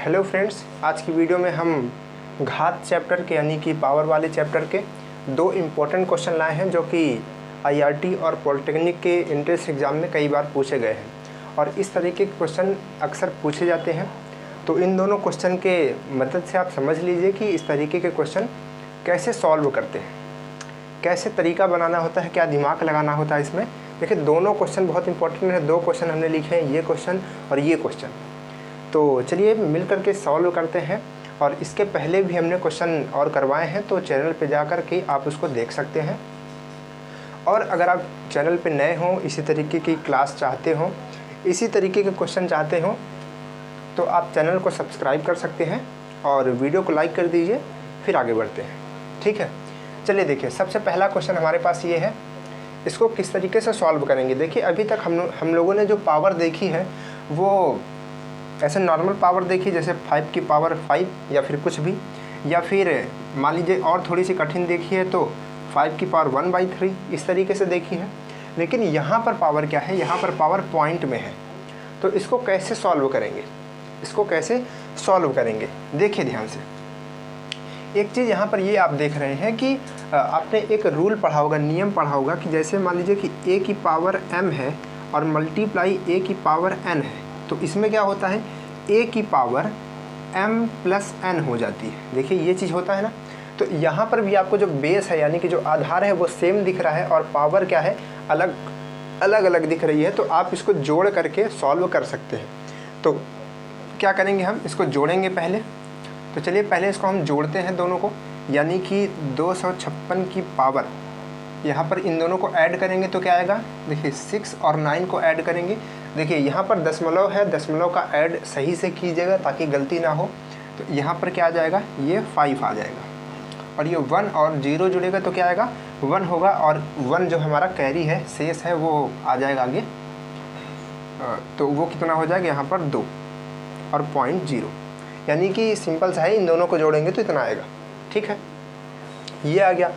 Hello friends, आज की video में हम घात चैप्टर के यानी कि पावर वाले चैप्टर के दो इम्पोर्टेंट क्वेश्चन लाए हैं जो कि आईआरटी और पॉलिटेक्निक के एंट्रेंस एग्ज़ाम में कई बार पूछे गए हैं और इस तरीके के क्वेश्चन अक्सर पूछे जाते हैं। तो इन दोनों क्वेश्चन के मदद से आप समझ लीजिए कि इस तरीके के क्वेश्चन कैसे सॉल्व करते हैं, कैसे तरीका बनाना होता है, क्या दिमाग लगाना होता है इसमें। देखिए, दोनों क्वेश्चन बहुत इंपॉर्टेंट है। दो क्वेश्चन हमने लिखे हैं, ये क्वेश्चन और ये क्वेश्चन। तो चलिए मिल करके सॉल्व करते हैं। और इसके पहले भी हमने क्वेश्चन और करवाए हैं, तो चैनल पे जा कर के आप उसको देख सकते हैं। और अगर आप चैनल पे नए हों, इसी तरीके की क्लास चाहते हों, इसी तरीके के क्वेश्चन चाहते हों, तो आप चैनल को सब्सक्राइब कर सकते हैं और वीडियो को लाइक कर दीजिए। फिर आगे बढ़ते हैं, ठीक है। चलिए देखिए, सबसे पहला क्वेश्चन हमारे पास ये है, इसको किस तरीके से सॉल्व करेंगे। देखिए, अभी तक हम लोगों ने जो पावर देखी है वो ऐसे नॉर्मल पावर देखी, जैसे 5 की पावर 5 या फिर कुछ भी, या फिर मान लीजिए और थोड़ी सी कठिन देखी है तो 5 की पावर 1/3 इस तरीके से देखी है। लेकिन यहाँ पर पावर क्या है, यहाँ पर पावर पॉइंट में है। तो इसको कैसे सॉल्व करेंगे, इसको कैसे सॉल्व करेंगे, देखिए ध्यान से। एक चीज़ यहाँ पर ये आप देख रहे हैं कि आपने एक रूल पढ़ा होगा, नियम पढ़ा होगा कि जैसे मान लीजिए कि a की पावर m है और मल्टीप्लाई a की पावर n है, तो इसमें क्या होता है, a की पावर m प्लस n हो जाती है। देखिए ये चीज़ होता है ना। तो यहाँ पर भी आपको जो बेस है यानी कि जो आधार है वो सेम दिख रहा है और पावर क्या है, अलग अलग दिख रही है। तो आप इसको जोड़ करके सॉल्व कर सकते हैं। तो क्या करेंगे, हम इसको जोड़ेंगे पहले। तो चलिए पहले इसको हम जोड़ते हैं दोनों को, यानी कि 256 की पावर, यहाँ पर इन दोनों को ऐड करेंगे तो क्या आएगा। देखिए 6 और 9 को ऐड करेंगे। देखिए यहाँ पर दशमलव है, दशमलव का ऐड सही से कीजिएगा ताकि गलती ना हो। तो यहाँ पर क्या आ जाएगा, ये 5 आ जाएगा और ये 1 और 0 जुड़ेगा तो क्या आएगा, 1 होगा। और 1 जो हमारा कैरी है, शेष है, वो आ जाएगा आगे। तो वो कितना हो जाएगा यहाँ पर 2 और 0.0, यानी कि सिंपल सा है, इन दोनों को जोड़ेंगे तो इतना आएगा, ठीक है। ये आ गया।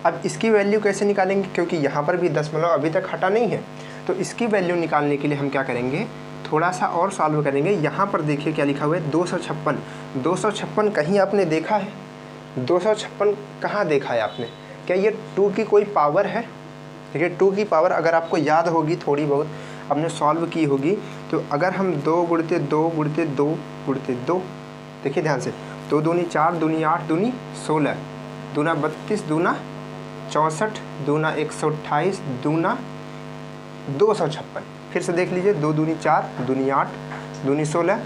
अब इसकी वैल्यू कैसे निकालेंगे, क्योंकि यहाँ पर भी दशमलव अभी तक हटा नहीं है। तो इसकी वैल्यू निकालने के लिए हम क्या करेंगे, थोड़ा सा और सॉल्व करेंगे। यहाँ पर देखिए क्या लिखा हुआ है, 256। 256 कहीं आपने देखा है, 256 कहाँ देखा है आपने, क्या ये 2 की कोई पावर है। देखिए 2 की पावर अगर आपको याद होगी, थोड़ी बहुत आपने सॉल्व की होगी, तो अगर हम 2 गुणते 2 गुणते 2 गुणते 2, देखिए ध्यान से, 2 दूनी 4, दूनी 8, दूनी 16, दूना 32, दूना 64, दूना 128, दूना 256। फिर से देख लीजिए, 2 दूनी 4, दूनी 8, दूनी 16,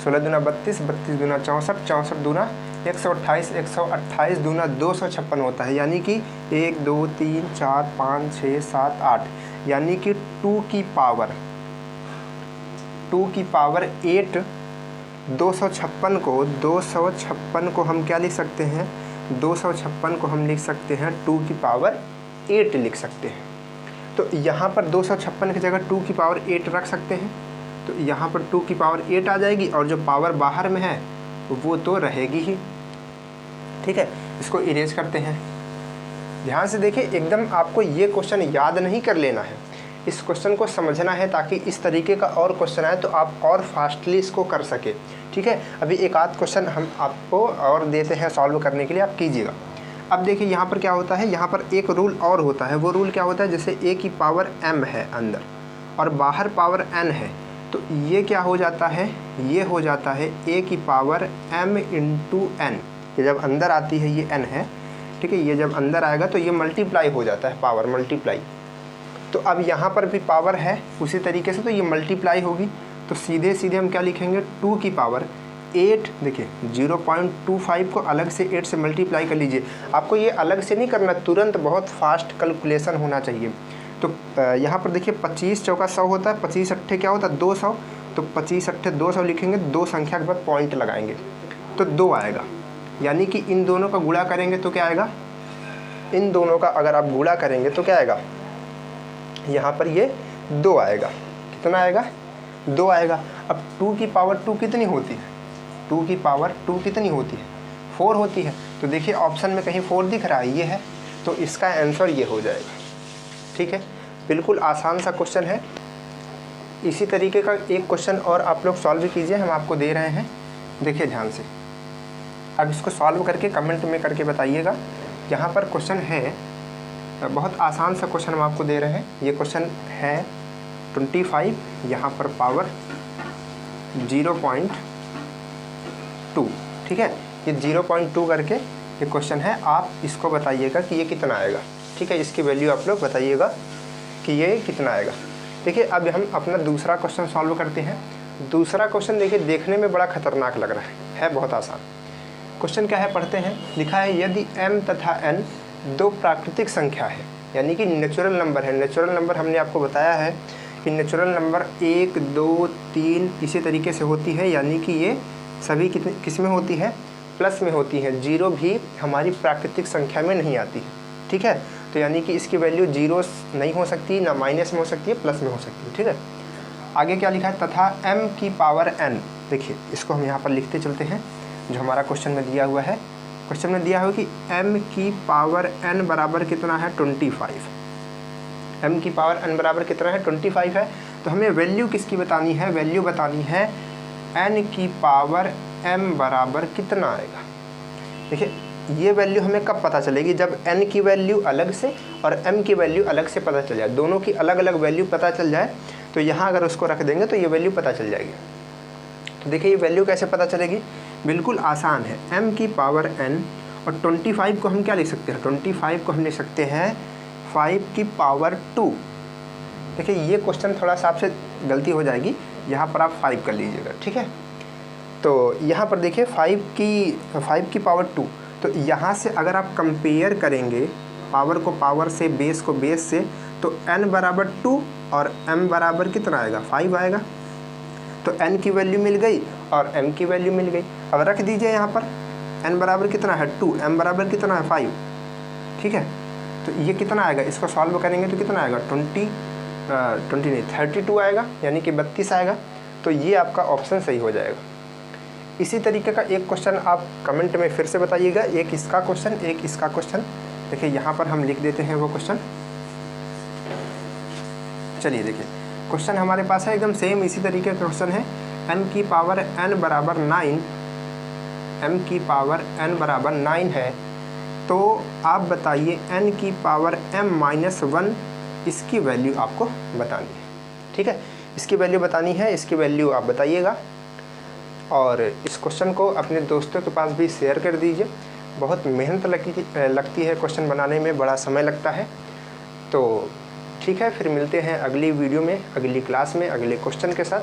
16 दूना 32, 32 दूना 64, 64 दूना 128, 128 दूना 256 होता है। यानी कि 1 2 3 4 5 6 7 8, यानी कि 2 की पावर 8। 256 को हम क्या लिख सकते हैं, 256 को हम लिख सकते हैं 2 की पावर 8 लिख सकते हैं। तो यहाँ पर 256 की जगह 2 की पावर 8 रख सकते हैं। तो यहाँ पर 2 की पावर 8 आ जाएगी और जो पावर बाहर में है वो तो रहेगी ही, ठीक है। इसको इरेज करते हैं। ध्यान से देखिए, एकदम आपको ये क्वेश्चन याद नहीं कर लेना है, इस क्वेश्चन को समझना है ताकि इस तरीके का और क्वेश्चन आए तो आप और फास्टली इसको कर सके, ठीक है। अभी एक आध क्वेश्चन हम आपको और देते हैं सॉल्व करने के लिए, आप कीजिएगा। अब देखिए यहाँ पर क्या होता है, यहाँ पर एक रूल और होता है। वो रूल क्या होता है, जैसे a की पावर m है अंदर और बाहर पावर n है, तो ये क्या हो जाता है, ये हो जाता है a की पावर m इंटू n। ये जब अंदर आती है, ये n है, ठीक है। ये जब अंदर आएगा तो ये मल्टीप्लाई हो जाता है, पावर मल्टीप्लाई। तो अब यहाँ पर भी पावर है उसी तरीके से, तो ये मल्टीप्लाई होगी। तो सीधे सीधे हम क्या लिखेंगे, 2 की पावर 8। देखिए 0.25 को अलग से 8 से मल्टीप्लाई कर लीजिए। आपको ये अलग से नहीं करना, तुरंत बहुत फास्ट कैलकुलेशन होना चाहिए। तो यहाँ पर देखिए 25 चौका 100 होता है, 25 अट्ठे क्या होता है 200। तो 25 अट्ठे 200 लिखेंगे, 2 संख्या के बाद पॉइंट लगाएंगे तो 2 आएगा। यानी कि इन दोनों का गुणा करेंगे तो क्या आएगा, इन दोनों का अगर आप गुणा करेंगे तो क्या आएगा, यहाँ पर ये 2 आएगा। कितना आएगा, 2 आएगा। अब 2 की पावर 2 कितनी होती है, 2 की पावर 2 कितनी होती है, 4 होती है। तो देखिए ऑप्शन में कहीं 4 दिख रहा है, ये है, तो इसका आंसर ये हो जाएगा, ठीक है। बिल्कुल आसान सा क्वेश्चन है। इसी तरीके का एक क्वेश्चन और आप लोग सॉल्व कीजिए, हम आपको दे रहे हैं। देखिए ध्यान से, अब इसको सॉल्व करके कमेंट में करके बताइएगा। यहाँ पर क्वेश्चन है, बहुत आसान सा क्वेश्चन हम आपको दे रहे हैं। ये क्वेश्चन है 25, यहाँ पर पावर 0.2, ठीक है। ये 0.2 करके ये क्वेश्चन है, आप इसको बताइएगा कि ये कितना आएगा, ठीक है। इसकी वैल्यू आप लोग बताइएगा कि ये कितना आएगा। देखिए अब हम अपना दूसरा क्वेश्चन सॉल्व करते हैं। दूसरा क्वेश्चन देखिए देखने में बड़ा खतरनाक लग रहा है बहुत आसान। क्वेश्चन क्या है पढ़ते हैं। लिखा है यदि m तथा n दो प्राकृतिक संख्या है, यानी कि नेचुरल नंबर है। नेचुरल नंबर हमने आपको बताया है कि नेचुरल नंबर 1, 2, 3 इसी तरीके से होती है, यानी कि ये सभी किस में होती है, प्लस में होती है। जीरो भी हमारी प्राकृतिक संख्या में नहीं आती है, ठीक है। तो यानी कि इसकी वैल्यू जीरो नहीं हो सकती, ना माइनस में हो सकती है, प्लस में हो सकती है, ठीक है। आगे क्या लिखा है, तथा m की पावर n। देखिए इसको हम यहाँ पर लिखते चलते हैं जो हमारा क्वेश्चन में दिया हुआ है। क्वेश्चन में दिया हुआ कि m की पावर n बराबर कितना है, 25। m की पावर n बराबर कितना है, 25 है। तो हमें वैल्यू किसकी बतानी है, वैल्यू बतानी है n की पावर m बराबर कितना आएगा। देखिए ये वैल्यू हमें कब पता चलेगी, जब n की वैल्यू अलग से और m की वैल्यू अलग से पता चल जाए, दोनों की अलग अलग वैल्यू पता चल जाए। तो यहाँ अगर उसको रख देंगे तो ये वैल्यू पता चल जाएगी। तो देखिए ये वैल्यू कैसे पता चलेगी, बिल्कुल आसान है। m की पावर n और 25 को हम क्या लिख सकते हैं, 25 को हम लिख सकते हैं 5 की पावर 2। देखिए ये क्वेश्चन थोड़ा सा आपसे गलती हो जाएगी, यहाँ पर आप 5 कर लीजिएगा, ठीक है। तो यहाँ पर देखिए 5 की पावर 2। तो यहाँ से अगर आप कंपेयर करेंगे पावर को पावर से, बेस को बेस से, तो n बराबर 2 और m बराबर कितना आएगा, 5 आएगा। तो n की वैल्यू मिल गई और m की वैल्यू मिल गई। अब रख दीजिए यहाँ पर n बराबर कितना है 2, m बराबर कितना है 5, ठीक है। तो ये कितना आएगा, इसको सॉल्व करेंगे तो कितना आएगा, 32 आएगा, यानी कि 32 आएगा। तो ये आपका ऑप्शन सही हो जाएगा। इसी तरीके का एक क्वेश्चन आप कमेंट में फिर से बताइएगा, एक इसका क्वेश्चन, एक इसका क्वेश्चन। देखिए यहाँ पर हम लिख देते हैं वो क्वेश्चन। चलिए देखिए क्वेश्चन हमारे पास है एकदम सेम इसी तरीके का क्वेश्चन है। n की पावर n बराबर 9, m की पावर n बराबर 9 है। तो आप बताइए n की पावर m-1 इसकी वैल्यू आपको बतानी है, ठीक है। इसकी वैल्यू बतानी है, इसकी वैल्यू आप बताइएगा और इस क्वेश्चन को अपने दोस्तों के पास भी शेयर कर दीजिए। बहुत मेहनत लगती है क्वेश्चन बनाने में, बड़ा समय लगता है। तो ठीक है, फिर मिलते हैं अगली वीडियो में, अगली क्लास में, अगले क्वेश्चन के साथ।